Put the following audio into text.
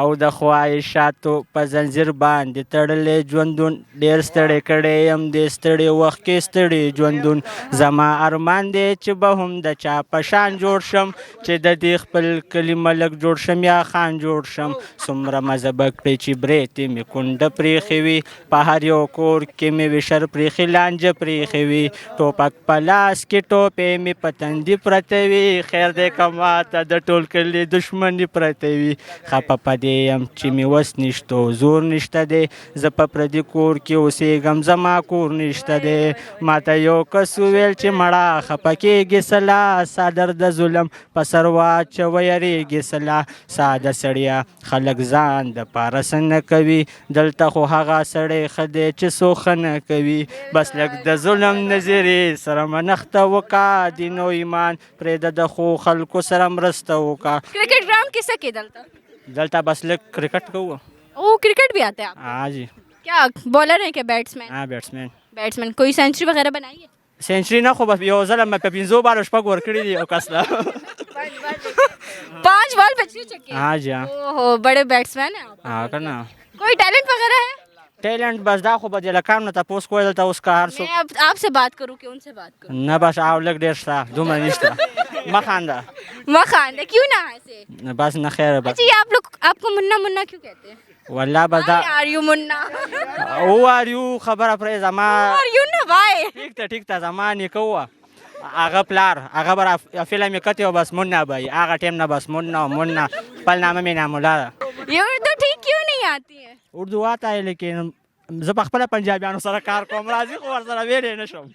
او د خواهشاتو په زنځیر باندې تړلی ژوندون ډېر ستړی کړی یم دې ستړي وخت کې ستړي ژوندون زما ارمان دی چې به هم د چا په شان جوړ شم چې د دې خپل کلي ملک جوړ شم یا خان جوړ شم څومره مزه به کړې چې برېتې مې کونډه پرېښې وي په هر یو کور کې مې وي شر پرېښې لانجه پرېښې وي ټوپک په لاس کې ټوپې مې په تندي پرته وي خیر دی که ماته د ټول کلي دښمني پرته وي خفه په یم چې مې وس نشته زور نشته دی زه په پردي کور کې اوسېږم زما کور نشته دی ماته یو کس وویل چې مړه خفه کېږې سلا څادر د ظلم په سر واچوه یېرېږې سلا ساده سړیه خلک ځان دپاره څه نه کوي دلته خو هغه سړی ښه دی چې څوک ښه نه کوي بس لږ د ظلم نظرې سره منښته وکړه دین او ایمان پرېږده د ښو خلکو سره مرسته وکړه cricket ground किससे के दलता दलता बस लग क्रिकेट को हुआ ओ क्रिकेट भी आता है आप हाँ जी क्या बॉलर है क्या बैट्समैन हाँ बैट्समैन बैट्समैन कोई सेंचुरी वगैरह बनाई है सेंचुरी ना खो बस यो ज़रा मैं पे पिंजो बार उस पर गोर करी दी कसला 5 बॉल पे 6 छक्के हाँ जी हाँ ओहो बड़े बैट्समैन है आप हाँ करना कोई टैलेंट वगैरह है टैलेंट बस दा खो बजे काम ना था पोस्ट कोई दलता उसका हर सो मैं अब आपसे बात करूं कि उनसे बात करूं ना बस आव लग डेढ़ सा दूमा निश्ता मखानदा मखान क्यों ना ऐसे बस न खैर बस अच्छा ये आप लोग आपको मुन्ना मुन्ना क्यों कहते हैं वल्ला बस दा यार यू मुन्ना वो आर यू खबर अपने जमा और यू ना भाई ठीक था जमाने को هغه پلار هغه بر فلم کته او بس مونږ نه بای هغه ټیم نه بس مونږ پل نامه مې نامولا ये उर्दू ठीक क्यों नहीं आती है اردو آتا ہے لیکن زه په خپل پنجابیانو سره کار کوم راځي خو ور سره ویلې نشم